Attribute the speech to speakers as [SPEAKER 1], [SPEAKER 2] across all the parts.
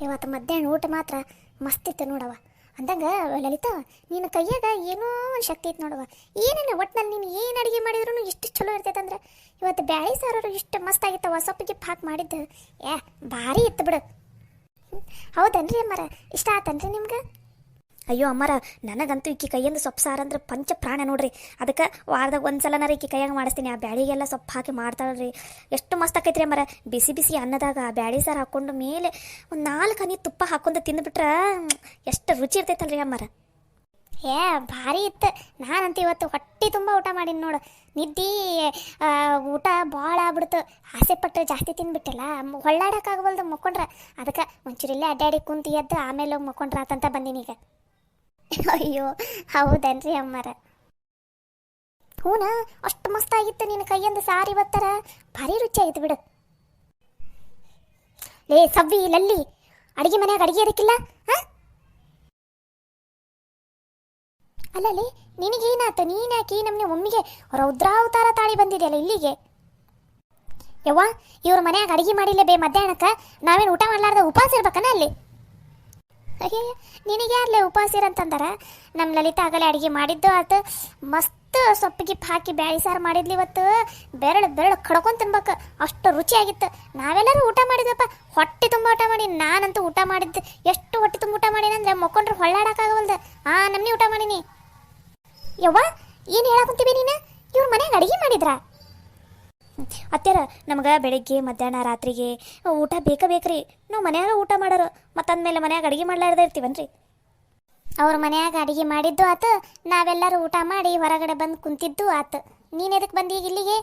[SPEAKER 1] ಇವತ್ತು ಮಧ್ಯಾಹ್ನ ಊಟ ಮಾತ್ರ ಮಸ್ತಿತ್ತು ನೋಡವ. ಅಂದಂಗೆ ಲಲಿತಾ, ನಿನ್ನ ಕೈಯಾಗ ಏನೋ ಒಂದು ಶಕ್ತಿ ಐತೆ ನೋಡವ. ಏನೇನು ಒಟ್ಟಿನಲ್ಲಿ ನೀನು ಏನು ಅಡುಗೆ ಮಾಡಿದ್ರು ಇಷ್ಟು ಚಲೋ ಇರ್ತೈತೆ ಅಂದ್ರೆ, ಇವತ್ತು ಬ್ಯಾಳಿ ಸಾರು ಇಷ್ಟು ಮಸ್ತಾಗಿತ್ತವ. ಸೊಪ್ಪಿಗೆ ಹಾಕಿ ಮಾಡಿದ್ದು ಭಾರಿ ಇತ್ತು ಬಿಡು. ಹೌದನ್ರಿ ಅಮ್ಮರ, ಇಷ್ಟ ಆತನ್ರಿ ನಿಮ್ಗೆ? ಅಯ್ಯೋ ಅಮ್ಮರ, ನನಗಂತೂ ಈಕಿ ಕೈಯಿಂದ ಸೊಪ್ಪು ಸಾರು ಅಂದ್ರೆ ಪಂಚ ಪ್ರಾಣ ನೋಡ್ರಿ. ಅದಕ್ಕೆ ವಾರದಾಗ ಒಂದು ಸಲನಾರ ಈಕಿ ಕೈಯಾಗ ಮಾಡಿಸ್ತೀನಿ. ಆ ಬ್ಯಾಳಿಗೆಲ್ಲ ಸೊಪ್ಪು ಹಾಕಿ ಮಾಡ್ತಾಳ್ರಿ, ಎಷ್ಟು ಮಸ್ತ್ ಆಕೈತ್ರಿ ಅಮ್ಮರ. ಬಿಸಿ ಬಿಸಿ ಅನ್ನದಾಗ ಆ ಬ್ಯಾಳಿ ಸಾರು ಹಾಕ್ಕೊಂಡು ಮೇಲೆ ಒಂದು 4 ಹನಿ ತುಪ್ಪ ಹಾಕ್ಕೊಂಡು ತಿಂದುಬಿಟ್ರೆ ಎಷ್ಟು ರುಚಿ ಇರ್ತೈತಲ್ರಿ ಅಮ್ಮರ. ಭಾರಿ ಇತ್ತು. ನಾನಂತೂ ಇವತ್ತು ಹೊಟ್ಟೆ ತುಂಬ ಊಟ ಮಾಡೀನಿ ನೋಡು. ನಿದ್ದೆ ಊಟ ಭಾಳ ಆಗ್ಬಿಡ್ತು. ಆಸೆ ಪಟ್ಟು ಜಾಸ್ತಿ ತಿಂದ್ಬಿಟ್ಟಿಲ್ಲ, ಹೊಳ್ಳಾಡೋಕ್ಕಾಗವಲ್ದು ಮಕ್ಕೊಂಡ್ರೆ. ಅದಕ್ಕೆ ಒಂಚೂರು ಇಲ್ಲೇ ಅಡ್ಡಾಡಿ ಕುಂತು ಎದ್ದು ಆಮೇಲೆ ಹೋಗಿ ಮಕ್ಕೊಂಡ್ರೆ ಆತಂತ ಬಂದೀನಿ ಈಗ. ಅಯ್ಯೋ ಹೌದನ್ರಿ ಅಮ್ಮರ. ಹೂನ, ಅಷ್ಟು ಮಸ್ತಾಗಿತ್ತು ನಿನ್ನ ಕೈಯಿಂದ ಸಾರು ಇವತ್ತರ. ಭಾರಿ ರುಚಿ ಆಗಿತ್ತು ಬಿಡು. ಲೇ ಸವ್ವಿ, ಲಲ್ಲಿ, ಅಡುಗೆ ಮನ್ಯಾಗ ಅಡುಗೆ ಅದಕ್ಕಿಲ್ಲ? ಅಲ್ಲಲ್ಲಿ ನಿನಗೇನಾಯ್ತು? ನೀನ್ಯಾಕೆ ಈ ನಮ್ಮನೆ ಒಮ್ಮಿಗೆ ರೌದ್ರಾವತಾರ ತಾಳಿ ಬಂದಿದೆಯಲ್ಲ ಇಲ್ಲಿಗೆ? ಯವ್ವ, ಇವ್ರ ಮನ್ಯಾಗ ಅಡುಗೆ ಮಾಡಿಲ್ಲ ಬೇ ಮಧ್ಯಾಹ್ನಕ್ಕೆ. ನಾವೇನು ಊಟ ಮಾಡ್ಲಾರ್ದ ಉಪವಾಸ ಇರ್ಬೇಕನ ಅಲ್ಲಿ? ಅಯ್ಯ, ನಿನಗೆ ಯಾರಲ್ಲೇ ಉಪವಾಸ ಇರಂತಂದಾರ? ನಮ್ಮ ಲಲಿತಾ ಆಗಲೇ ಅಡುಗೆ ಮಾಡಿದ್ದು ಆತು. ಮಸ್ತ್ ಸೊಪ್ಪಿಗೆ ಹಾಕಿ ಬ್ಯಾಳಿ ಸಾರು ಮಾಡಿದ್ಲಿ ಇವತ್ತು. ಬೆರಳು ಕಡ್ಕೊಂಡು ತಿನ್ಬೇಕು, ಅಷ್ಟು ರುಚಿಯಾಗಿತ್ತು. ನಾವೆಲ್ಲರೂ ಊಟ ಮಾಡಿದ್ವಪ್ಪ, ಹೊಟ್ಟೆ ತುಂಬ ಊಟ ಮಾಡಿ. ನಾನಂತೂ ಊಟ ಮಾಡಿದ್ದು ಎಷ್ಟು ಹೊಟ್ಟೆ ತುಂಬ ಊಟ ಮಾಡೀನಂದ್ರೆ ಮಕ್ಕೊಂಡ್ರೆ ಹೊಳ್ಳಾಡಕ್ಕಾಗವಲ್ದು. ನಮ್ಮನೆ ಊಟ ಮಾಡೀನಿ. ಯವ್ವ, ಏನು ಹೇಳಾಕುಂತೀವಿ ನೀನು? ಇವ್ರ ಮನ್ಯಾಗ ಅಡುಗೆ ಮಾಡಿದ್ರಾ? ಅತ್ಯಾರ, ನಮ್ಗೆ ಬೆಳಿಗ್ಗೆ ಮಧ್ಯಾಹ್ನ ರಾತ್ರಿಗೆ ಊಟ ಬೇಕ್ರಿ. ನಾವು ಮನ್ಯಾಗ ಊಟ ಮಾಡೋರು, ಮತ್ತಂದ್ಮೇಲೆ ಮನ್ಯಾಗ ಅಡುಗೆ ಮಾಡ್ಲಾರ್ದ ಇರ್ತೀವನ್ರಿ. ಅವ್ರ ಮನ್ಯಾಗ ಅಡುಗೆ ಮಾಡಿದ್ದು ಆತು, ನಾವೆಲ್ಲರೂ ಊಟ ಮಾಡಿ ಹೊರಗಡೆ ಬಂದು ಕುಂತಿದ್ದು ಆತು. ನೀನು ಎದಕ್ಕೆ ಬಂದಿ ಈಗ ಇಲ್ಲಿಗೆ?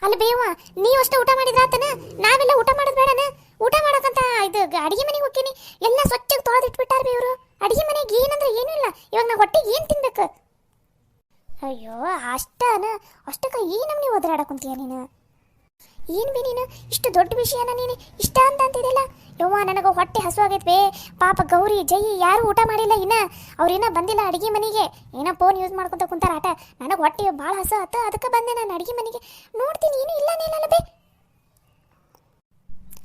[SPEAKER 1] ಅಲ್ಲ ಬೇವ, ನೀವಷ್ಟು ಊಟ ಮಾಡಿದ್ರ ಆತನ? ನಾವೆಲ್ಲ ಊಟ ಮಾಡೋದು ಬೇಡನ? ಊಟ ಮಾಡಕ್ಕಂತ ಇದು ಅಡುಗೆ ಮನೆಗೆ ಹೋಗ್ತೀನಿ. ಎಲ್ಲ ಸ್ವಚ್ಛಗೆ ತೊಳೆದಿಟ್ಬಿಟ್ಟಾರ ಬೇ ಇವರು. ಅಡುಗೆ ಮನೆಗೆ ಏನಂದ್ರೆ ಏನೂ ಇಲ್ಲ. ಇವಾಗ ನಾವು ಹೊಟ್ಟೆಗೆ ಏನು ತಿನ್ಬೇಕು? ಅಯ್ಯೋ ಅಷ್ಟಕ್ಕ ಈ ನಮ್ನಿ ಒದರಾಡಕುಂತೀಯ ನೀನು? ಏನು ಬಿ ನೀನು ಇಷ್ಟು ದೊಡ್ಡ ವಿಷಯನ ನೀನು ಇಷ್ಟ ಅಂತಿದೆಯಲ್ಲ? ಯವ್ವ, ನನಗೆ ಹೊಟ್ಟೆ ಹಸುವಾಗೈತೆ ಬೇ. ಪಾಪ ಗೌರಿ, ಜೈ ಯಾರು ಊಟ ಮಾಡಿಲ್ಲ ಇನ್ನ. ಅವ್ರೇನೋ ಬಂದಿಲ್ಲ ಅಡುಗೆ ಮನೆಗೆ, ಏನೋ ಫೋನ್ ಯೂಸ್ ಮಾಡ್ಕೊತ ಕುಂತಾರ ಆಟ. ನನಗೆ ಹೊಟ್ಟೆ ಭಾಳ ಹಸು ಆತ, ಅದಕ್ಕೆ ಬಂದೆ ನಾನು ಅಡುಗೆ ಮನೆಗೆ. ನೋಡ್ತೀನಿ ಏನು ಇಲ್ಲ ಬೇ.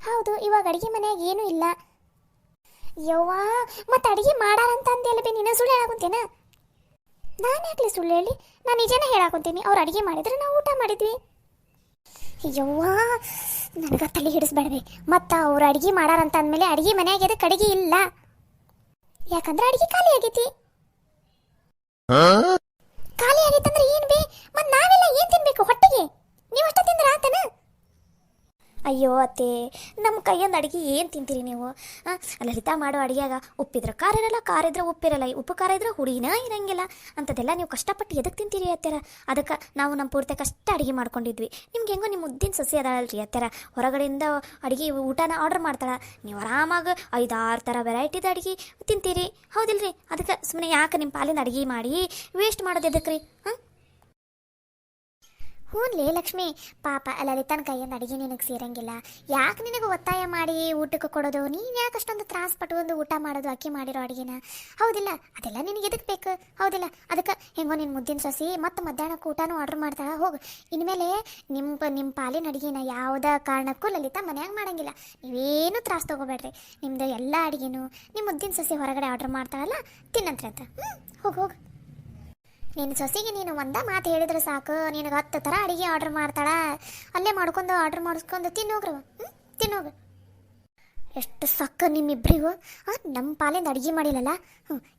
[SPEAKER 1] ಹೌದು, ಇವಾಗ ಅಡುಗೆ ಮನೆಯಾಗ ಏನೂ ಇಲ್ಲ. ಯವ್ವ, ಮತ್ತೆ ಅಡುಗೆ ಮಾಡಾರಂತ ಅಂದೆಲ್ಲ ಬೇ. ನೀನು ಸುಳ್ಳು ಹೇಳಾಕುಂತೇನ? ನಾನು ಯಾಕಲಿ ಸುಳ್ಳು ಹೇಳಿ? ನಾನು ನಿಜನೇ ಹೇಳಾಕೊಂತೀನಿ. ಅವ್ರು ಅಡುಗೆ ಮಾಡಿದ್ರೆ ನಾವು ಊಟ ಮಾಡಿದ್ವಿ. ಯವ್ವ, ನನಗೆ ತಲೆ ಹಿಡಿಸ್ಬೇಡ್ರಿ. ಮತ್ತು ಅವ್ರು ಅಡುಗೆ ಮಾಡಾರಂತ ಅಂದಮೇಲೆ ಅಡುಗೆ ಮನೆಯಾಗ ಅದಕ್ಕೆ ಅಡುಗೆ ಇಲ್ಲ. ಯಾಕಂದ್ರೆ ಅಡುಗೆ ಖಾಲಿ ಆಗೈತಿ. ಖಾಲಿ ಆಗೈತಂದ್ರೆ ಏನು ಬೇ? ಮತ್ತು ನಾವೆಲ್ಲ ಏನು ತಿನ್ಬೇಕು ಹೊಟ್ಟೆಗೆ? ನೀವಷ್ಟ ತಿಂದ್ರೆ ಆತನ? ಅಯ್ಯೋ ಅತ್ತೆ, ನಮ್ಮ ಕೈಯೊಂದು ಅಡುಗೆ ಏನು ತಿಂತೀರಿ ನೀವು? ಲಲಿತಾ ಮಾಡೋ ಅಡುಗೆಯಾಗ ಉಪ್ಪಿದ್ರೆ ಖಾರ ಇರಲ್ಲ, ಖಾರ ಇದ್ರೆ ಉಪ್ಪಿರಲ್ಲ, ಉಪ್ಪು ಖಾರ ಇದ್ರೆ ಹುಡಿನ ಇರಂಗಿಲ್ಲ. ಅಂಥದ್ದೆಲ್ಲ ನೀವು ಕಷ್ಟಪಟ್ಟು ಎದಕ್ಕೆ ತಿಂತೀರಿ ಅತ್ತೆರ? ಅದಕ್ಕೆ ನಾವು ನಮ್ಮ ಪೂರ್ತಿ ಕಷ್ಟ ಅಡುಗೆ ಮಾಡ್ಕೊಂಡಿದ್ವಿ. ನಿಮ್ಗೆ ಹೆಂಗೋ ನಿಮ್ಮ ಮುದ್ದಿನ ಸೊಸೆ ಅದಲ್ರಿ ಅತ್ತೆರ, ಹೊರಗಡೆಯಿಂದ ಅಡುಗೆ ಊಟನ ಆರ್ಡ್ರ್ ಮಾಡ್ತಾಳೆ. ನೀವು ಆರಾಮಾಗಿ 5-6 ಥರ ವೆರೈಟಿದ ಅಡುಗೆ ತಿಂತೀರಿ, ಹೌದಿಲ್ರಿ? ಅದಕ್ಕೆ ಸುಮ್ಮನೆ ಯಾಕೆ ನಿಮ್ಮ ಪಾಲಿನ ಅಡುಗೆ ಮಾಡಿ ವೇಸ್ಟ್ ಮಾಡೋದು ಎದಕ್ಕೆ ರೀ? ಹ್ಞೂ ಲಕ್ಷ್ಮಿ, ಪಾಪ ಲಲಿತನ ಕೈಯಿಂದ ಅಡುಗೆ ನಿನಗೆ ಸೇರಂಗಿಲ್ಲ. ಯಾಕೆ ನಿನಗೆ ಒತ್ತಾಯ ಮಾಡಿ ಊಟಕ್ಕೆ ಕೊಡೋದು? ನೀನು ಯಾಕೆ ಅಷ್ಟೊಂದು ತ್ರಾಸ ಪಟ್ಕೊಂಡು ಊಟ ಮಾಡೋದು ಅಕ್ಕಿ ಮಾಡಿರೋ ಅಡುಗೆನ? ಹೌದಿಲ್ಲ? ಅದೆಲ್ಲ ನಿನಗೆ ಎದಕ್ಕೆ ಬೇಕು? ಹೌದಿಲ್ಲ? ಅದಕ್ಕೆ ಹೆಂಗೋ ನಿನ್ನ ಮುದ್ದಿನ ಸೊಸಿ ಮತ್ತು ಮಧ್ಯಾಹ್ನಕ್ಕೆ ಊಟನೂ ಆರ್ಡ್ರ್ ಮಾಡ್ತಾಳೆ. ಹೋಗು, ಇನ್ಮೇಲೆ ನಿಮ್ಮ ಪಾಲಿನ ಅಡುಗೆನ ಯಾವುದೇ ಕಾರಣಕ್ಕೂ ಲಲಿತಾ ಮನ್ಯಾಗ ಮಾಡೋಂಗಿಲ್ಲ. ನೀವೇನು ತ್ರಾಸ ತೊಗೋಬೇಡ್ರಿ. ನಿಮ್ಮದು ಎಲ್ಲ ಅಡುಗೆನೂ ನಿಮ್ಮ ಮುದ್ದಿನ ಸೊಸಿ ಹೊರಗಡೆ ಆರ್ಡ್ರ್ ಮಾಡ್ತಾಳಲ್ಲ, ತಿನ್ನಂತ್ರಿ ಅಂತ. ಹೋಗು. ನಿನ್ನ ಸೊಸೆಗೆ ನೀನು ಒಂದೇ ಮಾತು ಹೇಳಿದ್ರೆ ಸಾಕು, ನಿನಗೆ 10 ಥರ ಅಡುಗೆ ಆರ್ಡ್ರ್ ಮಾಡ್ತಾಳ. ಅಲ್ಲೇ ಮಾಡ್ಕೊಂಡು ಆರ್ಡ್ರ್ ಮಾಡಿಸ್ಕೊಂಡು ತಿನ್ನೋಗ್ರವ. ತಿನ್ನೋಗು. ಎಷ್ಟು ಸಕ್ಕ ನಿಮ್ಮಿಬ್ಬರಿಗೂ. ನಮ್ಮ ಪಾಲಿಂದ ಅಡುಗೆ ಮಾಡಿಲ್ಲಲ್ಲ?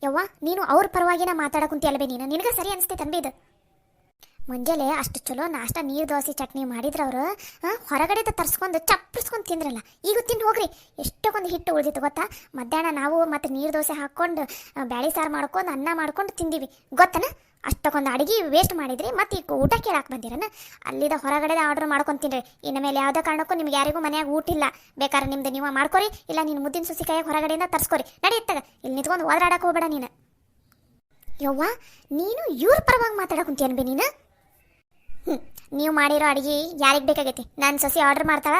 [SPEAKER 1] ಯವ್ವ, ನೀನು ಅವ್ರ ಪರವಾಗಿನ ಮಾತಾಡಕುಂತಿಯಲ್ವೇ ನೀನು? ನಿನಗೆ ಸರಿ ಅನಿಸ್ತೈತೆ ಅನ್ಬಿ ಇದು? ಮುಂಜಾನೆ ಅಷ್ಟು ಚಲೋ ನಾಷ್ಟ ನೀರು ದೋಸೆ ಚಟ್ನಿ ಮಾಡಿದ್ರೆ ಅವರು ಹೊರಗಡೆ ತರಿಸ್ಕೊಂಡು ಚಪ್ಪರಿಸ್ಕೊಂಡು ತಿಂದ್ರಲ್ಲ. ಈಗ ತಿಂದು ಹೋಗ್ರಿ. ಎಷ್ಟೊಂದು ಹಿಟ್ಟು ಉಳಿದಿತ್ತು ಗೊತ್ತಾ? ಮಧ್ಯಾಹ್ನ ನಾವು ಮತ್ತು ನೀರು ದೋಸೆ ಹಾಕ್ಕೊಂಡು ಬ್ಯಾಳಿ ಸಾರು ಮಾಡ್ಕೊಂಡು ಅನ್ನ ಮಾಡ್ಕೊಂಡು ತಿಂದೀವಿ ಗೊತ್ತನ? ಅಷ್ಟಕ್ಕೊಂದು ಅಡುಗೆ ವೇಸ್ಟ್ ಮಾಡಿದ್ರಿ, ಮತ್ತು ಈಗ ಊಟ ಕೇಳಕ್ಕೆ ಬಂದಿರನ? ಅಲ್ಲಿದ ಹೊರಗಡೆ ಆರ್ಡ್ರ್ ಮಾಡ್ಕೊಂಡು ತಿನ್ರಿ. ಇನ್ನು ಮೇಲೆ ಯಾವುದೇ ಕಾರಣಕ್ಕೂ ನಿಮ್ಗೆ ಯಾರಿಗೂ ಮನೆಯಾಗ ಊಟ ಇಲ್ಲ. ಬೇಕಾದ್ರೆ ನಿಮ್ದು ನೀವು ಮಾಡ್ಕೊರಿ, ಇಲ್ಲ ನಿನ್ನ ಮುದ್ದಿನ ಸೊಸಿ ಕೈಯಾಗ ಹೊರಗಡೆಯಿಂದ ತರಿಸ್ಕೊರಿ. ನಡೆಯುತ್ತಾಗ ಇಲ್ಲಿ ನಿಂತ್ಕೊಂಡು ಓದಾಡಕ್ಕೆ ಹೋಗ್ಬೇಡ ನೀನು. ಯವ್ವ, ನೀನು ಇವ್ರ ಪರವಾಗಿ ಮಾತಾಡಕುಂತೀಯನ್ಬಿ ನೀನು? ನೀವು ಮಾಡಿರೋ ಅಡುಗೆ ಯಾರಿಗೆ ಬೇಕಾಗೈತಿ? ನನ್ನ ಸೊಸಿ ಆರ್ಡರ್ ಮಾಡ್ತಾಳ,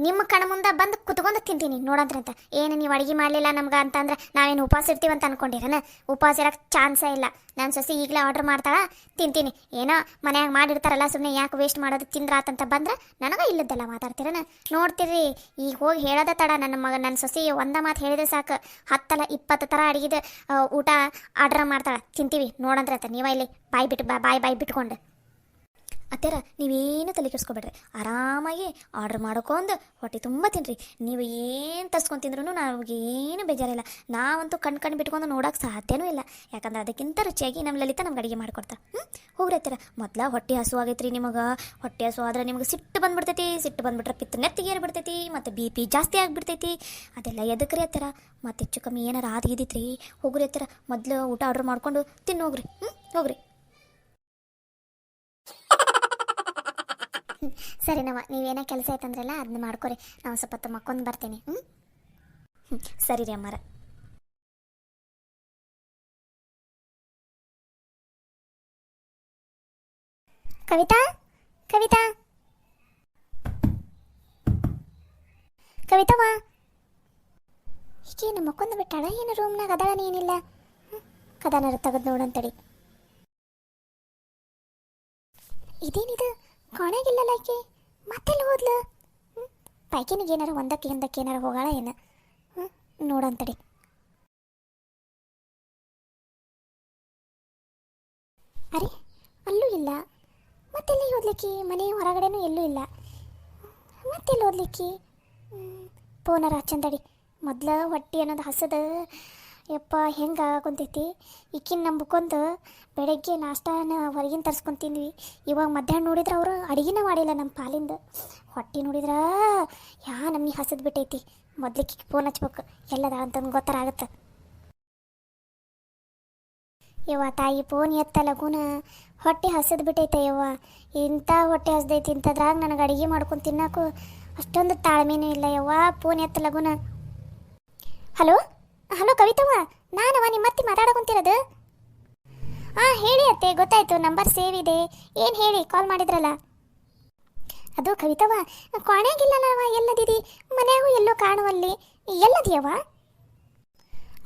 [SPEAKER 1] ನಿಮ್ಮ ಕಣ ಮುಂದೆ ಬಂದು ಕುತ್ಕೊಂಡು ತಿಂತೀನಿ ನೋಡಂತ್ರಂತ. ಏನು ನೀವು ಅಡುಗೆ ಮಾಡಲಿಲ್ಲ ನಮ್ಗೆ ಅಂತಂದ್ರೆ ನಾವೇನು ಉಪವಾಸ ಇರ್ತೀವಂತ ಅನ್ಕೊಂಡಿರನ? ಉಪವಾಸ ಇರೋಕ್ಕೆ ಚಾನ್ಸೇ ಇಲ್ಲ. ನನ್ನ ಸೊಸಿ ಈಗಲೇ ಆರ್ಡರ್ ಮಾಡ್ತಾಳ, ತಿಂತೀನಿ. ಏನೋ ಮನ್ಯಾಗ ಮಾಡಿರ್ತಾರಲ್ಲ, ಸುಮ್ಮನೆ ಯಾಕೆ ವೇಸ್ಟ್ ಮಾಡೋದು, ತಿಂದ್ರಾತಂತ ಬಂದ್ರೆ ನನಗೆ ಇಲ್ಲದ್ದೆಲ್ಲ ಮಾತಾಡ್ತೀರನ? ನೋಡ್ತೀರಿ, ಈಗ ಹೋಗಿ ಹೇಳೋದ ತಡ. ನನ್ನ ಸೊಸಿ ಒಂದ ಮಾತು ಹೇಳಿದ್ರೆ ಸಾಕು, 10 20 ಥರ ಅಡುಗೆದು ಊಟ ಆರ್ಡರ್ ಮಾಡ್ತಾಳೆ, ತಿಂತೀವಿ ನೋಡಂತ್ರಂತ. ನೀವ ಇಲ್ಲಿ ಬಾಯಿ ಬಿಟ್ಕೊಂಡು ಅತ್ತೆರ ನೀವೇನು ತಲೆ ಕೆಡಿಸ್ಕೊಬೇಡ್ರಿ, ಆರಾಮಾಗಿ ಆರ್ಡ್ರ್ ಮಾಡ್ಕೊಂಡು ಹೊಟ್ಟೆ ತುಂಬ ತಿನ್ನಿರಿ. ನೀವು ಏನು ತರ್ಸ್ಕೊಂಡು ತಿಂದ್ರೂ ನಮಗೆ ಏನು ಬೇಜಾರಿಲ್ಲ. ನಾವಂತೂ ಕಣ್ಣು ಬಿಟ್ಕೊಂಡು ನೋಡೋಕೆ ಸಾಧ್ಯನೂ ಇಲ್ಲ, ಯಾಕಂದ್ರೆ ಅದಕ್ಕಿಂತ ರುಚಿಯಾಗಿ ನಮ್ಮ ಲಲಿತಾ ನಮ್ಗೆ ಅಡುಗೆ ಮಾಡ್ಕೊಡ್ತಾರೆ. ಹೋಗ್ರಿ ಅತ್ತೆರ, ಮೊದಲ ಹೊಟ್ಟೆ ಹಸು ಆಗೈತೆ ರೀ ನಿಮಗೆ. ಹೊಟ್ಟೆ ಹಸು ಆದ್ರೆ ನಿಮ್ಗೆ ಸಿಟ್ಟು ಬಂದುಬಿಡ್ತೈತಿ. ಸಿಟ್ಟು ಬಂದುಬಿಟ್ರೆ ಪಿತ್ತ ನೆತ್ತಿಗೆ ಏರ್ಬಿಡ್ತೈತಿ, ಮತ್ತು BP ಜಾಸ್ತಿ ಆಗಿಬಿಡ್ತೈತಿ. ಅದೆಲ್ಲ ಎದಕ್ಕೆ ರೀ ಅತ್ತೆರ? ಮತ್ತು ಹೆಚ್ಚು ಕಮ್ಮಿ ಏನಾರು ಆಗಿದ್ದಿತ್ತು ರೀ. ಹೋಗ್ರಿ ಅತ್ತೆರ, ಮೊದಲು ಊಟ ಆರ್ಡ್ರ್ ಮಾಡ್ಕೊಂಡು ತಿನ್ನೋಗ್ರಿ. ಹೋಗ್ರಿ. ಸರಿ ನೀವೇನೋ ಕೆಲಸ ಆಯ್ತಂದ್ರಲ್ಲ, ಅದನ್ನ ಮಾಡ್ಕೊರಿ. ನಾವು ಸ್ವಲ್ಪ ಹೊತ್ತು ಮಕ್ಕೊಂಡು ಬರ್ತೀನಿ. ಸರಿ ರೀ ಅಮ್ಮಾರ. ಕವಿತಾ ಕವಿತಾ ಕವಿತಮ್ಮ, ಈಗೇನು ಮಕ್ಕೊಂದು ಬಿಟ್ಟಾಳ ಏನು? ರೂಮ್ನಾಗ ಅದಾಳ, ಏನಿಲ್ಲ. ಕದಾನಾರ ತೆಗೆದು ನೋಡಂತಡಿ. ಇದೇನಿದು ಕಾಣಾಗಿಲ್ಲಲ್ಲ ಆಕೆ? ಮತ್ತೆಲ್ಲಿ ಹೋದ್ಲು? ಪೈಕಿನಿಗೆ ಏನಾರ ಒಂದಕ್ಕೆ ಏನಾರ ಹೋಗಾಳ ಏನು? ನೋಡಂತಡಿ. ಅರೆ, ಅಲ್ಲೂ ಇಲ್ಲ. ಮತ್ತೆಲ್ಲಿ ಓದ್ಲಿಕ್ಕಿ? ಮನೆ ಹೊರಗಡೆನೂ ಎಲ್ಲೂ ಇಲ್ಲ. ಮತ್ತೆಲ್ಲಿ ಓದ್ಲಿಕ್ಕಿ? ಫೋನರ ಹಚ್ಚಂತಡಿ. ಮೊದ್ಲು ಹೊಟ್ಟೆ ಅನ್ನೋದು ಹಸದ ಯಪ್ಪ ಹೆಂಗೆ ಕುಂತೈತಿ. ಈಕಿನ ನಂಬ್ಕೊಂಡು ಬೆಳಗ್ಗೆ ನಾಷ್ಟಾನ ಹೊರಗಿನ ತರ್ಸ್ಕೊಂಡು ತಿಂದ್ವಿ. ಇವಾಗ ಮಧ್ಯಾಹ್ನ ನೋಡಿದ್ರೆ ಅವರು ಅಡುಗೆನ ಮಾಡಿಲ್ಲ ನಮ್ಮ ಪಾಲಿಂದ. ಹೊಟ್ಟೆ ನೋಡಿದ್ರೆ ನಮ್ಗೆ ಹಸದ್ ಬಿಟ್ಟೈತಿ. ಮೊದ್ಲಿಕ್ಕೆ ಫೋನ್ ಹಚ್ಬೇಕು, ಎಲ್ಲದ ಅಂತಂದು ಗೊತ್ತಾಗುತ್ತೆ. ಯವ್ವ ತಾಯಿ, ಫೋನ್ ಎತ್ತ ಲಗುನ, ಹೊಟ್ಟೆ ಹಸದ್ ಬಿಟ್ಟೈತೆ ಯವ್ವ. ಇಂಥ ಹೊಟ್ಟೆ ಹಸ್ದೈತಿ, ಇಂಥದ್ರಾಗ ನನಗೆ ಅಡುಗೆ ಮಾಡ್ಕೊಂಡು ತಿನ್ನೋಕು ಅಷ್ಟೊಂದು ತಾಳ್ಮೆನೂ ಇಲ್ಲ ಯವ್ವ. ಫೋನ್ ಎತ್ತ ಲಗುನ. ಹಲೋ ಹಲೋ ಕವಿತವ್ವ, ನಾನವ ನಿಮ್ಮ ಅತ್ತಿ ಮಾತಾಡಕೊಂತಿರೋದು. ಹೇಳಿ ಅತ್ತೆ, ಗೊತ್ತಾಯ್ತು, ನಂಬರ್ ಸೇವ್ ಇದೆ. ಏನು ಹೇಳಿ, ಕಾಲ್ ಮಾಡಿದ್ರಲ್ಲ? ಅದು ಕವಿತವ್ವ, ಕಾಣಾಗಿಲ್ಲಲ್ಲವ, ಎಲ್ಲದಿದಿ? ಮನ್ಯಾಗೂ ಎಲ್ಲೋ ಕಾಣುವಲ್ಲಿ, ಎಲ್ಲದಿಯವ್ವ?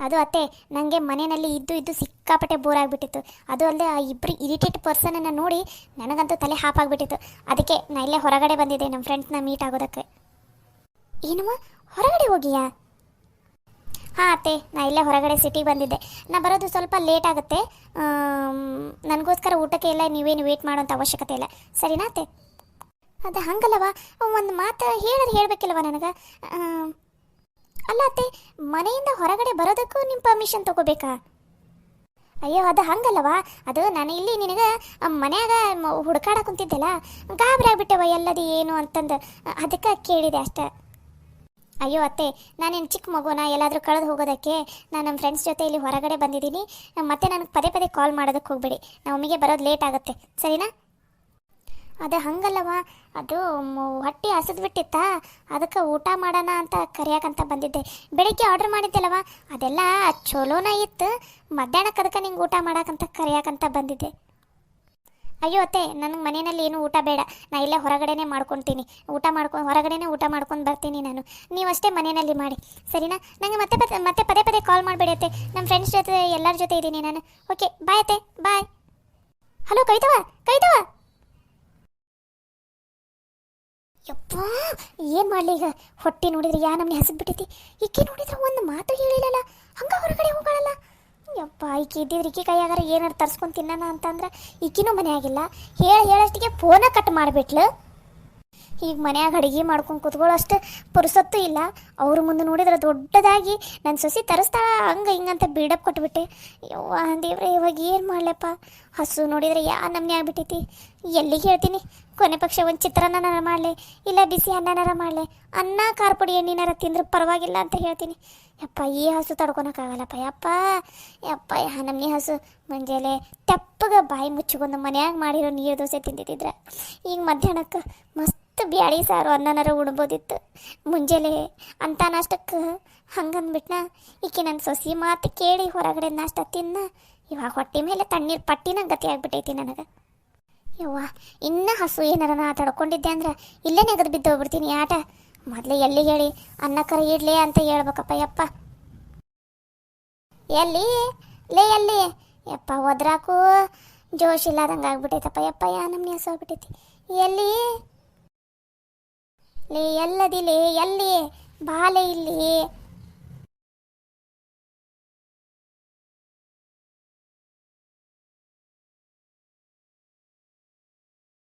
[SPEAKER 1] ಅದು ಅತ್ತೆ, ನನಗೆ ಮನೆಯಲ್ಲಿ ಇದ್ದು ಸಿಕ್ಕಾಪಟ್ಟೆ ಬೋರ್ ಆಗಿಬಿಟ್ಟಿತ್ತು. ಅದು ಅಲ್ಲದೆ ಆ ಇಬ್ಬರು ಇರಿಟೇಟ್ ಪರ್ಸನನ್ನು ನೋಡಿ ನನಗಂತೂ ತಲೆ ಹಾಪಾಗ್ಬಿಟ್ಟಿತ್ತು. ಅದಕ್ಕೆ ನಾ ಇಲ್ಲೇ ಹೊರಗಡೆ ಬಂದಿದ್ದೆ ನಮ್ಮ ಫ್ರೆಂಡ್ಸ್ನ ಮೀಟ್ ಆಗೋದಕ್ಕೆ. ಏನಮ್ಮ, ಹೊರಗಡೆ ಹೋಗಿಯಾ? ಹಾಂ ಅತ್ತೆ, ನಾ ಇಲ್ಲೇ ಹೊರಗಡೆ ಸಿಟಿಗೆ ಬಂದಿದ್ದೆ. ನಾ ಬರೋದು ಸ್ವಲ್ಪ ಲೇಟ್ ಆಗುತ್ತೆ. ನನಗೋಸ್ಕರ ಊಟಕ್ಕೆ ಎಲ್ಲ ನೀವೇನು ವೇಟ್ ಮಾಡೋಂಥ ಅವಶ್ಯಕತೆ ಇಲ್ಲ, ಸರಿನಾ ಅತ್ತೆ? ಅದು ಹಂಗಲ್ಲವ, ಒಂದು ಮಾತು ಹೇಳಬೇಕಿಲ್ಲವ ನನಗೆ. ಅಲ್ಲ ಅತ್ತೆ, ಮನೆಯಿಂದ ಹೊರಗಡೆ ಬರೋದಕ್ಕೂ ನಿಮ್ಮ ಪರ್ಮಿಷನ್ ತೊಗೋಬೇಕಾ? ಅಯ್ಯೋ, ಅದು ಹಂಗಲ್ಲವ. ಅದು ನಾನು ಇಲ್ಲಿ ನಿನಗೆ ಮನ್ಯಾಗ ಹುಡ್ಕಾಡ ಕುಂತಿದ್ದೆಲ್ಲ, ಗಾಬರಿ ಆಗ್ಬಿಟ್ಟೆವ ಎಲ್ಲದು ಏನು ಅಂತಂದು, ಅದಕ್ಕೆ ಕೇಳಿದೆ ಅಷ್ಟೆ. ಅಯ್ಯೋ ಅತ್ತೆ, ನಾನೇನು ಚಿಕ್ಕ ಮಗುನ ಎಲ್ಲಾದರೂ ಕಳೆದು ಹೋಗೋದಕ್ಕೆ? ನಾನು ನಮ್ಮ ಫ್ರೆಂಡ್ಸ್ ಜೊತೆ ಇಲ್ಲಿ ಹೊರಗಡೆ ಬಂದಿದ್ದೀನಿ. ಮತ್ತೆ ನನಗೆ ಪದೇ ಕಾಲ್ ಮಾಡೋದಕ್ಕೆ ಹೋಗ್ಬೇಡಿ, ನಮಗೆ ಬರೋದು ಲೇಟ್ ಆಗುತ್ತೆ, ಸರಿನಾ? ಅದು ಹಂಗಲ್ಲವ, ಅದು ಹೊಟ್ಟೆ ಹಸಿದು ಬಿಟ್ಟಿತ್ತಾ, ಅದಕ್ಕೆ ಊಟ ಮಾಡೋಣ ಅಂತ ಕರಿಯಾಕಂತ ಬಂದಿದ್ದೆ. ಬೆಳಿಗ್ಗೆ ಆರ್ಡ್ರ್ ಮಾಡಿದ್ದೆಲ್ಲವ, ಅದೆಲ್ಲ ಚಲೋನ ಇತ್ತು. ಮಧ್ಯಾಹ್ನಕ್ಕೆ ಅದಕ್ಕೆ ನಿಂಗೆ ಊಟ ಮಾಡೋಕ್ಕಂತ ಕರಿಯಾಕಂತ ಬಂದಿದ್ದೆ. ಅಯ್ಯೋ ಅತ್ತೆ, ನನಗೆ ಮನೆಯಲ್ಲಿ ಏನು ಊಟ ಬೇಡ, ನಾ ಇಲ್ಲೇ ಹೊರಗಡೆನೇ ಮಾಡ್ಕೊತೀನಿ. ಹೊರಗಡೆನೇ ಊಟ ಮಾಡ್ಕೊಂಡು ಬರ್ತೀನಿ ನಾನು. ನೀವಷ್ಟೇ ಮನೆಯಲ್ಲಿ ಮಾಡಿ, ಸರಿನಾ? ನನಗೆ ಮತ್ತೆ ಪದೇ ಕಾಲ್ ಮಾಡಬೇಡಿ ಅತ್ತೆ. ನಮ್ಮ ಫ್ರೆಂಡ್ಸ್ ಜೊತೆ ಎಲ್ಲರ ಜೊತೆ ಇದ್ದೀನಿ ನಾನು. ಓಕೆ, ಬಾಯ್ ಅತ್ತೆ, ಬಾಯ್. ಹಲೋ ಕವಿತವ್ವ. ಯಪ್ಪ, ಏನು ಮಾಡಲಿ ಈಗ? ಹೊಟ್ಟೆ ನೋಡಿದ್ರೆ ನಮ್ಮನೆ ಹಸಿದು ಬಿಟ್ಟೈತಿ. ಈಕೆ ನೋಡಿದ್ರೆ ಒಂದು ಮಾತು ಹೇಳಿಲ್ಲಲ್ಲ, ಹಂಗೆ ಹೊರಗಡೆ ಹೋಗೋಳಲ್ಲ. ಯಪ್ಪ, ಈಕೆ ಇದ್ದಿದ್ರೆ ಈಕೆ ಕೈಯಾಗಾರ ಏನಾರು ತರ್ಸ್ಕೊಂಡು ತಿನ್ನೋಣ ಅಂತಂದ್ರೆ ಈಕಿನೂ ಮನೆ ಆಗಿಲ್ಲ. ಹೇಳಷ್ಟಿಗೆ ಫೋನ ಕಟ್ ಮಾಡಿಬಿಟ್ಲು. ಈಗ ಮನ್ಯಾಗ ಅಡುಗೆ ಮಾಡ್ಕೊಂಡು ಕೂತ್ಕೊಳ್ಳೋಷ್ಟು ಪುರುಸೊತ್ತು ಇಲ್ಲ. ಅವ್ರ ಮುಂದೆ ನೋಡಿದ್ರೆ ದೊಡ್ಡದಾಗಿ ನನ್ನ ಸೊಸಿ ತರಿಸ್ತಾಳ ಹಂಗೆ ಹಿಂಗಂತ ಬಿಲ್ಡಪ್ ಕೊಟ್ಬಿಟ್ಟೆ. ಯವ್ವ ದೇವ್ರೆ, ಇವಾಗ ಏನು ಮಾಡಲಪ್ಪ? ಹಸು ನೋಡಿದರೆ ನಮ್ನೆ ಆಗ್ಬಿಟ್ಟೈತಿ. ಎಲ್ಲಿಗೆ ಹೇಳ್ತೀನಿ? ಕೊನೆ ಪಕ್ಷ ಒಂದು ಚಿತ್ರಾನ್ನನಾರ ಮಾಡಲಿ, ಇಲ್ಲ ಬಿಸಿ ಅನ್ನನಾರ ಮಾಡಲಿ, ಅನ್ನ ಖಾರ ಪುಡಿ ಎಣ್ಣಿನಾರ ತಿಂದ್ರೆ ಪರವಾಗಿಲ್ಲ ಅಂತ ಹೇಳ್ತೀನಿ. ಯಪ್ಪ, ಈ ಹಸು ತಡ್ಕೊಳಕ್ಕಾಗಲ್ಲಪ್ಪ. ಯಪ್ಪ ನಮ್ಮನೆ ಹಸು ಮುಂಜಾನೆ ತೆಪ್ಪಗೆ ಬಾಯಿ ಮುಚ್ಚಿಕೊಂಡು ಮನ್ಯಾಗ ಮಾಡಿರೋ ನೀರು ದೋಸೆ ತಿಂದಿದ್ದಿದ್ರೆ ಈಗ ಮಧ್ಯಾಹ್ನಕ್ಕೆ ಮಸ್ತ್ ಬ್ಯಾಳಿ ಸಾರು ಅನ್ನನಾರ ಉಣ್ಬೋದಿತ್ತು. ಮುಂಜಾನೆ ಅಂತ ನಾಷ್ಟಕ್ಕೆ ಹಂಗಂದ್ಬಿಟ್ನ. ಈಕೆ ನನ್ನ ಸೊಸಿ ಮಾತು ಕೇಳಿ ಹೊರಗಡೆ ನಾಷ್ಟ ತಿನ್ನ ಇವಾಗ ಹೊಟ್ಟೆ ಮೇಲೆ ತಣ್ಣೀರು ಪಟ್ಟಿನ ಗತಿ ಆಗ್ಬಿಟ್ಟೈತಿ ನನಗೆ. ಯವ್ವ ಇನ್ನ ಹಸು ಏನಾರ ನಾ ತಡ್ಕೊಂಡಿದ್ದೆ ಅಂದ್ರೆ ಇಲ್ಲೇ ನೆಗದು ಬಿದ್ದು ಹೋಗ್ಬಿಡ್ತೀನಿ ಆಟ. ಮೊದಲೇ ಎಲ್ಲಿ ಹೇಳಿ ಅನ್ನಕ್ಕರ ಇಡ್ಲಿ ಅಂತ ಹೇಳ್ಬೇಕಪ್ಪ ಯಪ್ಪ. ಎಲ್ಲಿ ಲೇ ಎಲ್ಲಿ ಯಪ್ಪ ಒದ್ರಾಕು ಜೋಶ್ ಇಲ್ಲದಂಗೆ ಆಗ್ಬಿಟ್ಟೈತಪ್ಪ ಯಪ್ಪ. ನಮ್ನಿ ಹಸು ಆಗ್ಬಿಟ್ಟೈತಿ. ಎಲ್ಲಿ ಲೇ ಎಲ್ಲದಿಲೇ ಎಲ್ಲಿ ಬಾಲೆ ಇಲ್ಲಿ